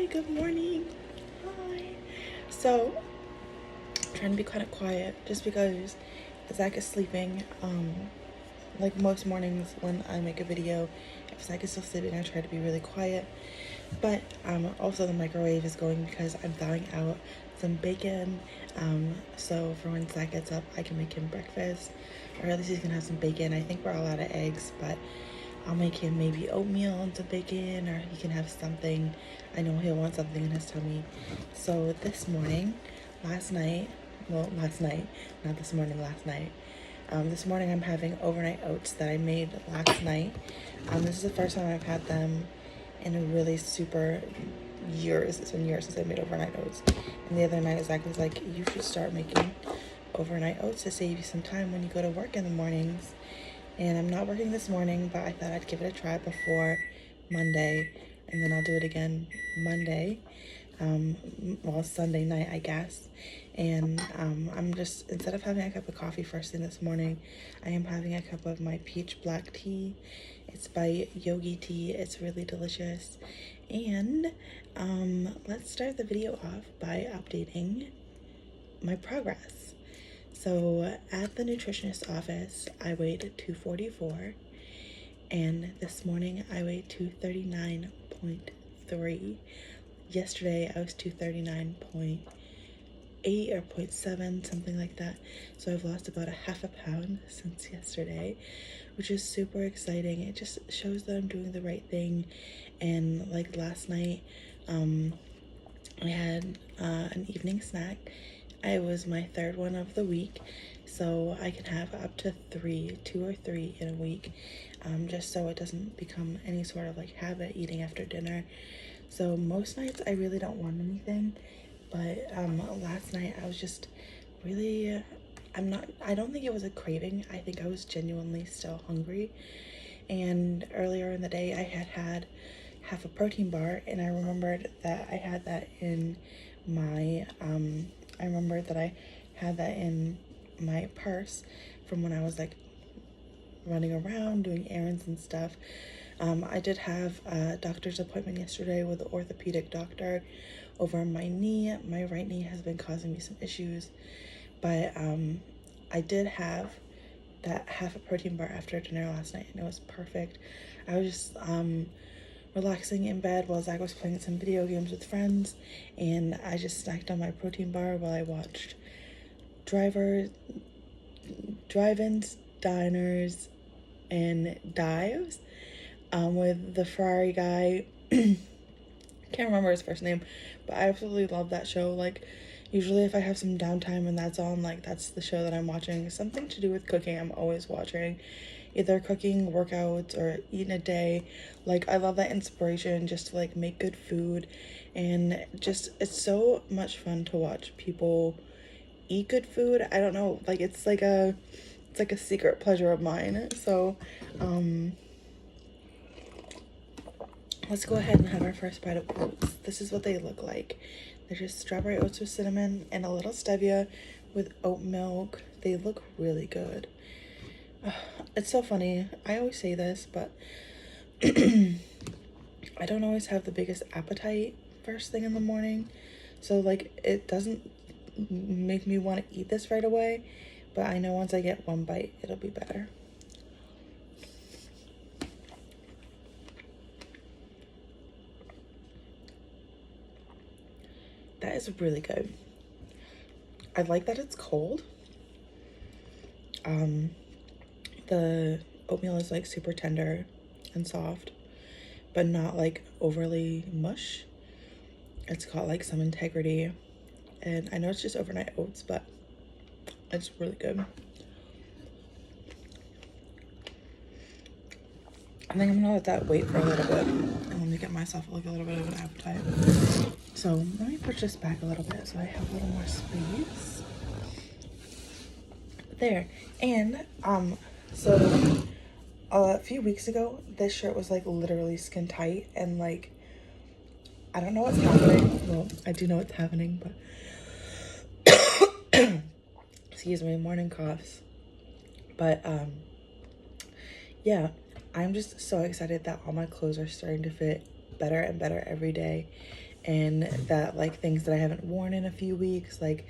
good morning. Hi. So, trying to be kind of quiet just because Zach is sleeping. Like most mornings when I make a video, if Zach is still sleeping, I try to be really quiet. But also the microwave is going because I'm thawing out some bacon. So for when Zach gets up, I can make him breakfast, or at least he's gonna have some bacon. I think we're all out of eggs, but I'll make him maybe oatmeal and some bacon, or he can have something. I know he'll want something in his tummy. So this morning, last night, not this morning, last night. This morning I'm having overnight oats that I made last night. This is the first time I've had them in a really super years. It's been years since I made overnight oats. And the other night Zach was like, you should start making overnight oats to save you some time when you go to work in the mornings. And I'm not working this morning, but I thought I'd give it a try before Monday, and then I'll do it again Monday, Sunday night, I guess. And I'm just, instead of having a cup of coffee first thing this morning, I am having a cup of my peach black tea. It's by Yogi Tea. It's really delicious. And let's start the video off by updating my progress. So at the nutritionist office, I weighed 244, and this morning I weighed 239.3. Yesterday I was 239.8 or 0.7, something like that. So I've lost about a half a pound since yesterday, which is super exciting. It just shows that I'm doing the right thing. And like last night, I had an evening snack. It was my third one of the week, so I can have up to two or three in a week, just so it doesn't become any sort of like habit eating after dinner. So most nights I really don't want anything, but last night I was just really, I don't think it was a craving. I think I was genuinely still hungry. And earlier in the day I had half a protein bar, and I remembered that I had that in my purse from when I was like running around doing errands and stuff. I did have a doctor's appointment yesterday with the orthopedic doctor over my knee. My right knee has been causing me some issues, but I did have that half a protein bar after dinner last night, and it was perfect. I was just relaxing in bed while Zach was playing some video games with friends, and I just snacked on my protein bar while I watched drive-ins, diners, and dives with the Ferrari guy. Can't remember his first name, but I absolutely love that show. Like, usually if I have some downtime and that's on, like, that's the show that I'm watching. Something to do with cooking I'm always watching. Either cooking, workouts, or eating a day. Like, I love that inspiration just to like make good food, and just it's so much fun to watch people eat good food. I don't know, like it's like a secret pleasure of mine. So let's go ahead and have our first bite of oats. This is what they look like. They're just strawberry oats with cinnamon and a little stevia with oat milk. They look really good. It's so funny. I always say this, but I don't always have the biggest appetite first thing in the morning. So like it doesn't make me want to eat this right away, but I know once I get one bite, it'll be better. That is really good. I like that it's cold. The oatmeal is like super tender and soft, but not like overly mush. It's got like some integrity, and I know it's just overnight oats, but it's really good. I think I'm gonna let that wait for a little bit and let me get myself like a little bit of an appetite. So let me push this back a little bit so I have a little more space. There. And so a few weeks ago, this shirt was like literally skin tight, and like I don't know what's happening. Well, I do know what's happening, but excuse me, morning coughs. But yeah, I'm just so excited that all my clothes are starting to fit better and better every day. and that like things that I haven't worn in a few weeks, like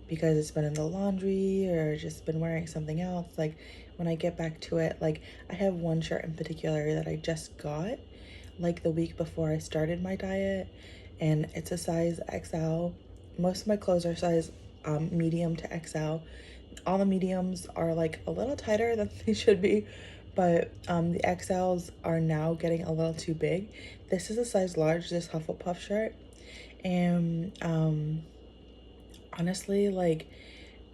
because it's been in the laundry or just been wearing something else, like when I get back to it, like I have one shirt in particular that I just got like the week before I started my diet, and it's a size XL. Most of my clothes are size medium to XL. All the mediums are like a little tighter than they should be, but the XLs are now getting a little too big. This is a size large, this Hufflepuff shirt, and honestly, like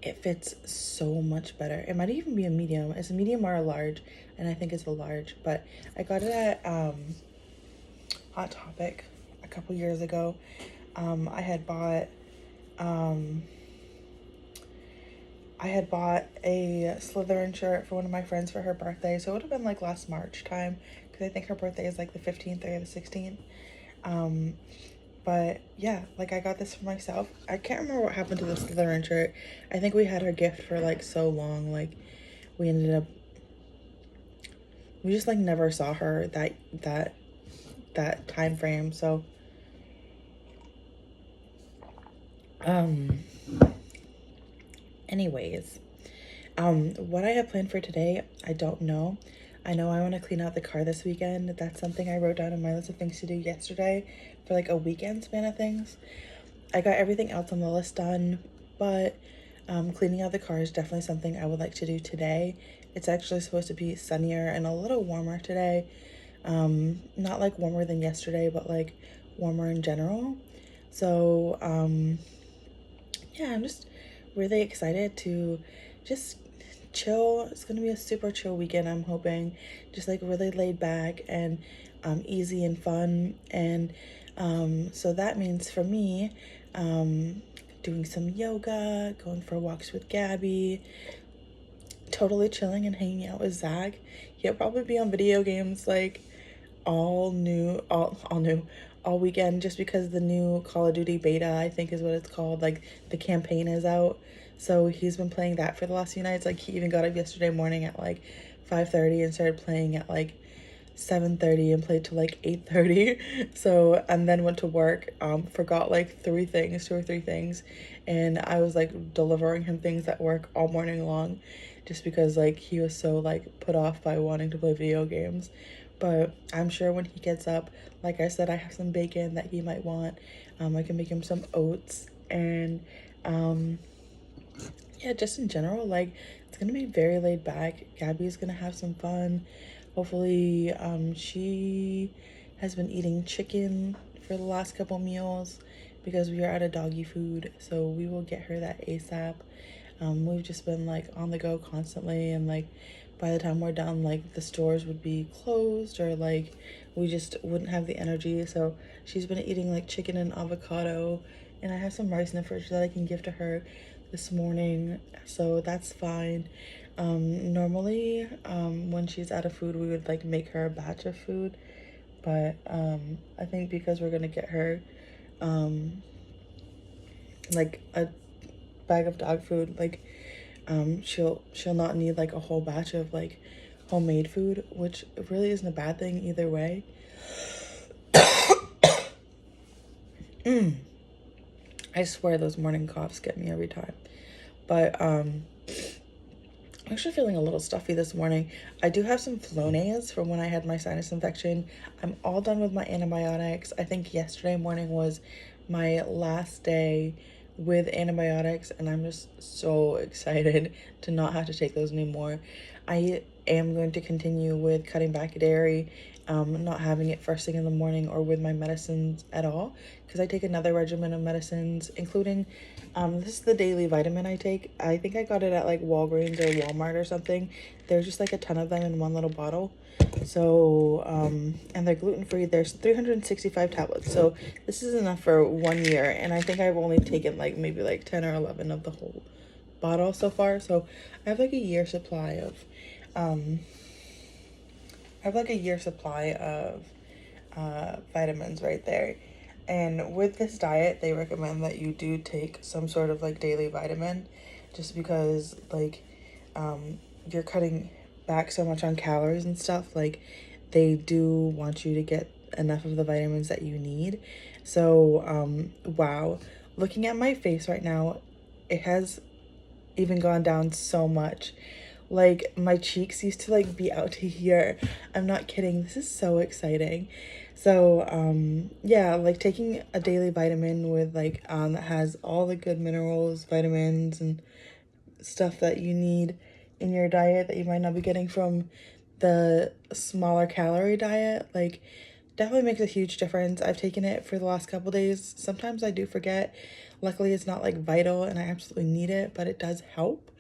it fits so much better. It might even be a medium. It's a medium or a large, and I think it's a large, but I got it at Hot Topic a couple years ago. I had bought a Slytherin shirt for one of my friends for her birthday, so it would have been like last March time, because I think her birthday is like the 15th or the 16th. But yeah, like I got this for myself. I can't remember what happened to the Slytherin shirt. I think we had her gift for like so long, like we ended up, we just like never saw her that time frame. So anyways, what I have planned for today, I don't know. I know I want to clean out the car this weekend. That's something I wrote down in my list of things to do yesterday for like a weekend span of things. I got everything else on the list done, but cleaning out the car is definitely something I would like to do today. It's actually supposed to be sunnier and a little warmer today. Not like warmer than yesterday, but like warmer in general. So yeah, I'm just really excited to just chill. It's gonna be a super chill weekend, I'm hoping. Just like really laid back and easy and fun. And so that means for me, doing some yoga, going for walks with Gabby, totally chilling and hanging out with Zach. He'll probably be on video games like all weekend, just because the new Call of Duty beta, I think is what it's called, like the campaign is out. So he's been playing that for the last few nights. Like he even got up yesterday morning at like 5:30 and started playing at like 7:30 and played till like 8:30. So, and then went to work, forgot like two or three things, and I was like delivering him things at work all morning long, just because like he was so like put off by wanting to play video games. But I'm sure when he gets up, like I said, I have some bacon that he might want. I can make him some oats, and yeah, just in general, like it's gonna be very laid back. Gabby's gonna have some fun. Hopefully, she has been eating chicken for the last couple meals because we are out of doggy food, so we will get her that ASAP. We've just been like on the go constantly, and like by the time we're done, like the stores would be closed, or like we just wouldn't have the energy. So she's been eating like chicken and avocado, and I have some rice in the fridge that I can give to her this morning, so that's fine. Normally, when she's out of food, we would like make her a batch of food, but I think because we're gonna get her like a bag of dog food, like she'll not need like a whole batch of like homemade food, which really isn't a bad thing either way. I swear those morning coughs get me every time. But I'm actually feeling a little stuffy this morning. I do have some Flonase from when I had my sinus infection. I'm all done with my antibiotics. I think yesterday morning was my last day with antibiotics, and I'm just so excited to not have to take those anymore. I am going to continue with cutting back dairy, not having it first thing in the morning or with my medicines at all, because I take another regimen of medicines, including this is the daily vitamin I take. I think I got it at like Walgreens or Walmart or something. There's just like a ton of them in one little bottle. So and they're gluten-free. There's 365 tablets, so this is enough for 1 year, and I think I've only taken like maybe like 10 or 11 of the whole bottle so far. So I have like a year supply of vitamins right there. And with this diet, they recommend that you do take some sort of like daily vitamin, just because like you're cutting back so much on calories and stuff. Like they do want you to get enough of the vitamins that you need. So, wow. Looking at my face right now, it has even gone down so much. Like, my cheeks used to like be out to here. I'm not kidding. This is so exciting. So, yeah, like taking a daily vitamin with like that has all the good minerals, vitamins and stuff that you need in your diet that you might not be getting from the smaller calorie diet, like definitely makes a huge difference. I've taken it for the last couple days. Sometimes I do forget. Luckily, it's not like vital and I absolutely need it, but it does help.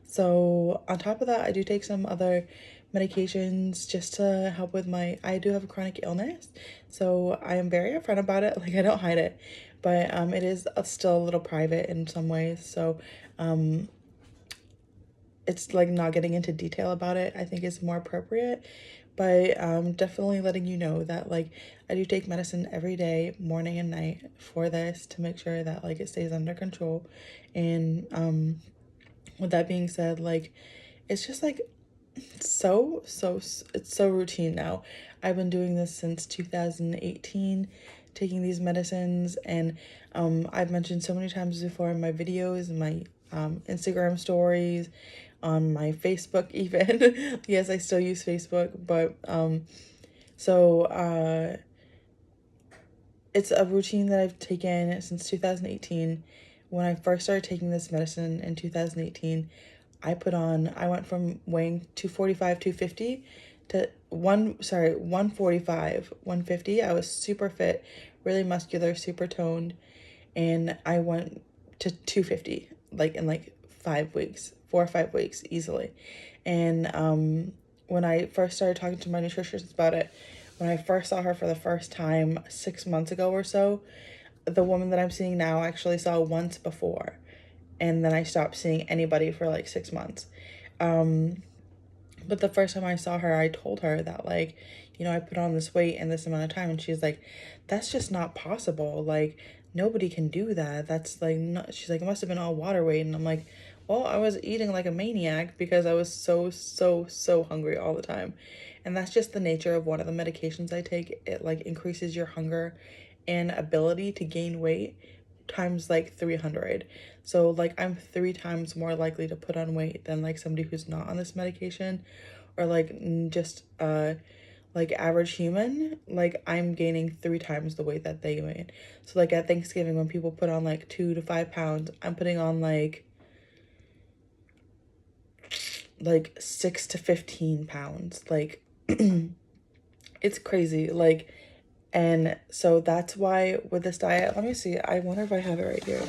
So, on top of that, I do take some other medications just to help with I do have a chronic illness. So, I am very upfront about it. Like, I don't hide it, but it is still a little private in some ways. So, it's like not getting into detail about it, I think is more appropriate. But definitely letting you know that like I do take medicine every day, morning and night, for this to make sure that like it stays under control. And with that being said, like it's just like it's so routine now. I've been doing this since 2018, taking these medicines, and I've mentioned so many times before in my videos and my Instagram stories, on my Facebook even. Yes, I still use Facebook, but so it's a routine that I've taken since 2018. When I first started taking this medicine in 2018, I went from weighing 245, 250 to 145, 150. I was super fit, really muscular, super toned, and I went to 250 like in like 5 weeks, 4 or 5 weeks easily. And when I first started talking to my nutritionist about it, when I first saw her for the first time 6 months ago or so, the woman that I'm seeing now I actually saw once before, and then I stopped seeing anybody for like 6 months. But the first time I saw her, I told her that, like, I put on this weight in this amount of time. And she's like, that's just not possible. Like, nobody can do that. That's like, not, she's like, it must have been all water weight. And I'm like, well, I was eating like a maniac because I was so hungry all the time. And that's just the nature of one of the medications I take. It like increases your hunger and ability to gain weight times like 300. So like I'm 3 times more likely to put on weight than like somebody who's not on this medication, or like just like average human. Like I'm gaining 3 times the weight that they gain. So like at Thanksgiving when people put on like 2 to 5 pounds, I'm putting on like 6 to 15 pounds. Like it's crazy. Like, and so that's why with this diet, let me see, I wonder if I have it right here.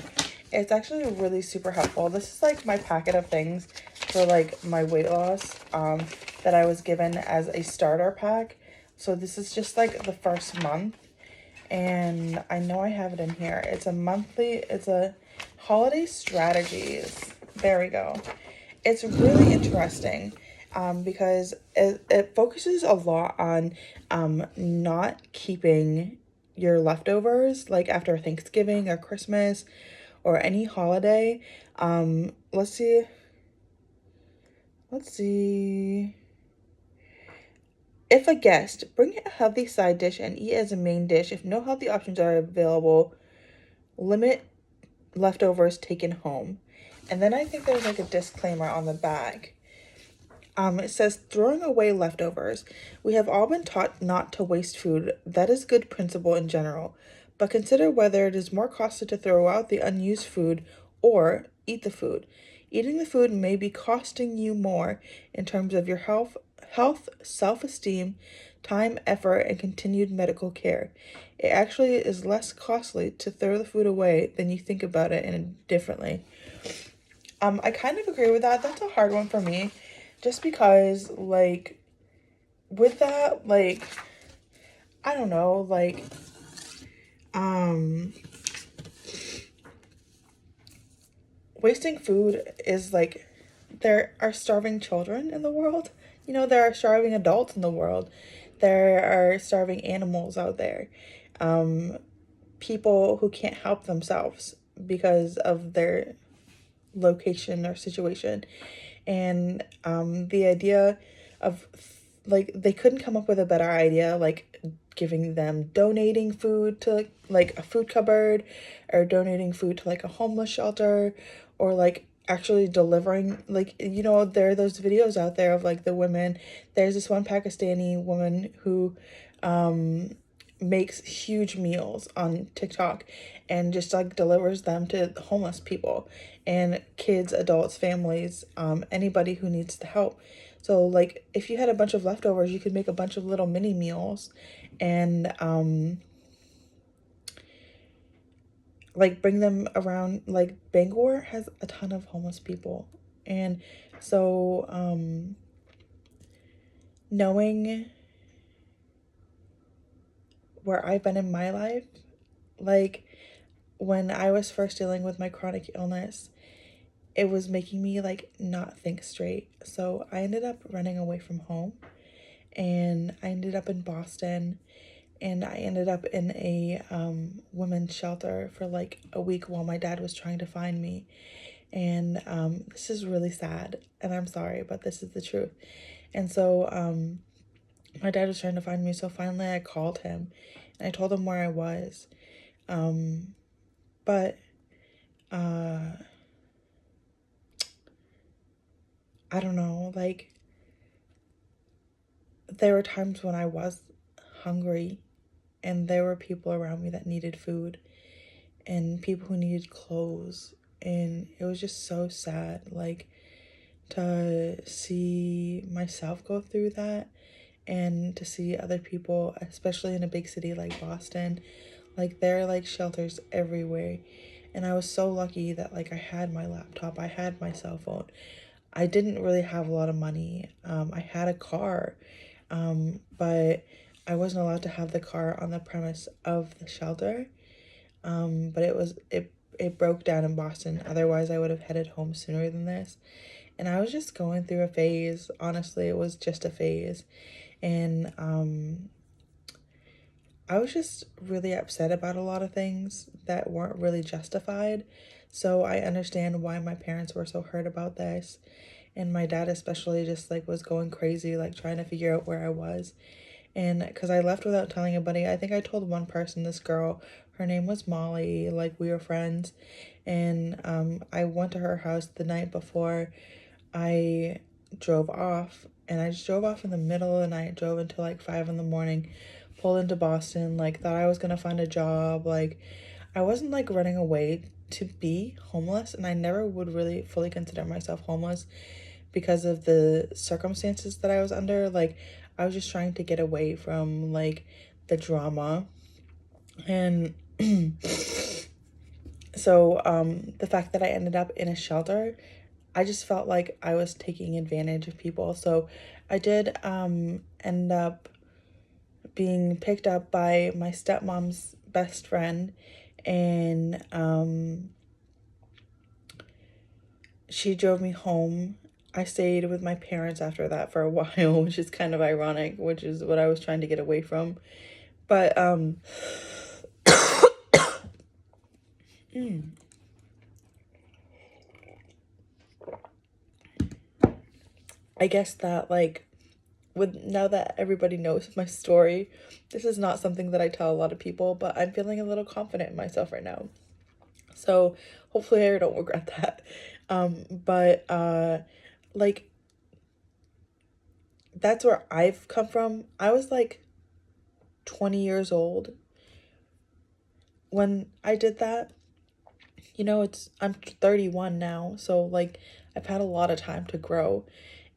It's actually really super helpful. This is like my packet of things for like my weight loss that I was given as a starter pack. So this is just like the first month, and I know I have it in here. It's a holiday strategies. There we go. It's really interesting because it focuses a lot on not keeping your leftovers like after Thanksgiving or Christmas or any holiday. Let's see. Let's see. If a guest, bring a healthy side dish and eat as a main dish. If no healthy options are available, limit leftovers taken home. And then I think there's like a disclaimer on the back. It says throwing away leftovers. We have all been taught not to waste food. That is good principle in general. But consider whether it is more costly to throw out the unused food or eat the food. Eating the food may be costing you more in terms of your health, self-esteem, time, effort, and continued medical care. It actually is less costly to throw the food away than you think about it differently. I kind of agree with that. That's a hard one for me. Just because, like, with that, like, I don't know, like, wasting food is like, there are starving children in the world. There are starving adults in the world. There are starving animals out there. People who can't help themselves because of their location or situation. And the idea of like they couldn't come up with a better idea, like giving them, donating food to like a food cupboard, or donating food to like a homeless shelter, or like actually delivering, like, you know, there are those videos out there of like the women. There's this one Pakistani woman who makes huge meals on TikTok and just like delivers them to homeless people and kids, adults, families, anybody who needs the help. So like if you had a bunch of leftovers, you could make a bunch of little mini meals and like bring them around. Like Bangor has a ton of homeless people. And so knowing where I've been in my life, like when I was first dealing with my chronic illness, it was making me like not think straight. So I ended up running away from home, and I ended up in Boston, and I ended up in a women's shelter for like a week while my dad was trying to find me. And this is really sad, and I'm sorry, but this is the truth. And so my dad was trying to find me, so finally I called him and I told him where I was. But I don't know, like there were times when I was hungry and there were people around me that needed food and people who needed clothes, and it was just so sad, like, to see myself go through that and to see other people, especially in a big city like Boston. Like there are like shelters everywhere, and I was so lucky that like I had my laptop, I had my cell phone. I didn't really have a lot of money. I had a car, but I wasn't allowed to have the car on the premise of the shelter. But it broke down in Boston. Otherwise, I would have headed home sooner than this. And I was just going through a phase. Honestly, it was just a phase. And I was just really upset about a lot of things that weren't really justified. So I understand why my parents were so hurt about this. And my dad especially just like was going crazy, like trying to figure out where I was. And because I left without telling anybody. I think I told one person, this girl, her name was Molly, like we were friends. And I went to her house the night before I drove off. And I just drove off in the middle of the night, drove until like 5 in the morning, pulled into Boston, like thought I was gonna find a job. Like I wasn't like running away to be homeless, and I never would really fully consider myself homeless because of the circumstances that I was under. Like I was just trying to get away from like the drama. And so the fact that I ended up in a shelter, I just felt like I was taking advantage of people. So I did end up being picked up by my stepmom's best friend, and she drove me home. I stayed with my parents after that for a while, which is kind of ironic, which is what I was trying to get away from. But I guess that like with now that everybody knows my story, this is not something that I tell a lot of people, but I'm feeling a little confident in myself right now. So hopefully I don't regret that. But like that's where I've come from. I was like 20 years old when I did that. You know, I'm 31 now, so like I've had a lot of time to grow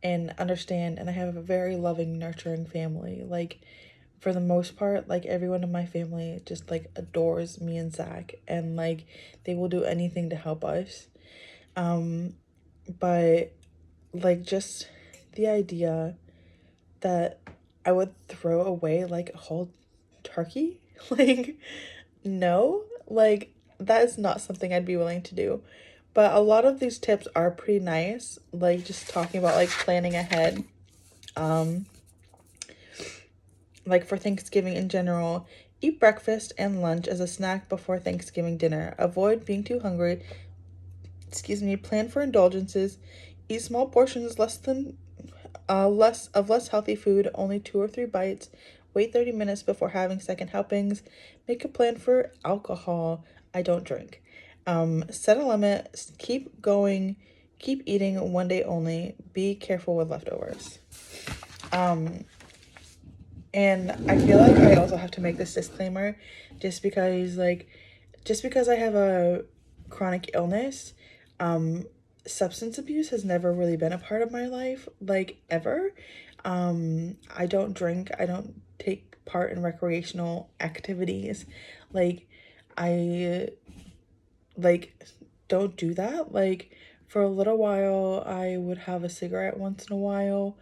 and understand, and I have a very loving, nurturing family. Like for the most part, like everyone in my family just like adores me and Zach, and like they will do anything to help us. But like just the idea that I would throw away like a whole turkey, like no, like that is not something I'd be willing to do. But a lot of these tips are pretty nice, like just talking about like planning ahead. Like for Thanksgiving in general, eat breakfast and lunch as a snack before Thanksgiving dinner. Avoid being too hungry. Plan for indulgences. Eat small portions, less healthy food, only 2 or 3 bites. Wait 30 minutes before having second helpings. Make a plan for alcohol. I don't drink. Set a limit. Keep going. Keep eating 1 day only. Be careful with leftovers. And I feel like I also have to make this disclaimer just because, like, just because I have a chronic illness, substance abuse has never really been a part of my life, like, ever. I don't drink, I don't take part in recreational activities. Like, I, like, don't do that. Like, for a little while, I would have a cigarette once in a while.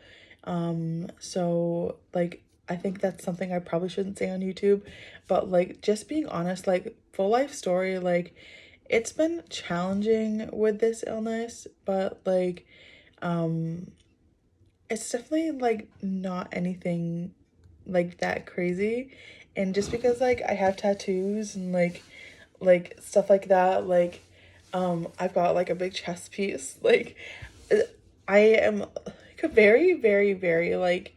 So, like, I think that's something I probably shouldn't say on YouTube, but, like, just being honest, like, full life story, like, it's been challenging with this illness, but, like, it's definitely, like, not anything, like, that crazy. And just because, like, I have tattoos and, like stuff like that, like, I've got, like, a big chest piece, like, I am, like, a very, very, very, like,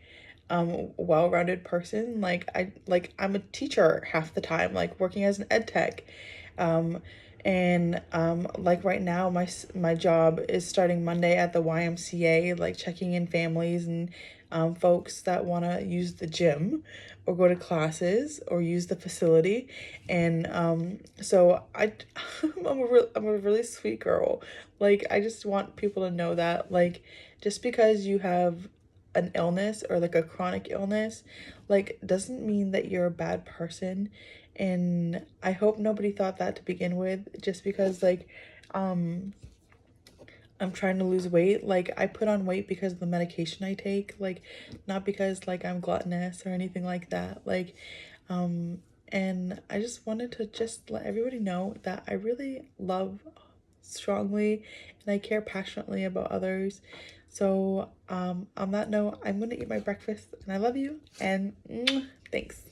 well-rounded person. I'm a teacher half the time, like, working as an ed tech. Like, right now, my job is starting Monday at the YMCA, like, checking in families and folks that want to use the gym or go to classes or use the facility. And so I'm a really sweet girl. Like, I just want people to know that, like, just because you have an illness or, like, a chronic illness, like, doesn't mean that you're a bad person. And I hope nobody thought that to begin with, just because, like, I'm trying to lose weight. Like, I put on weight because of the medication I take, like, not because, like, I'm gluttonous or anything like that. Like, um and I just wanted to just let everybody know that I really love strongly and I care passionately about others. So on that note, I'm gonna eat my breakfast, and I love you, and thanks.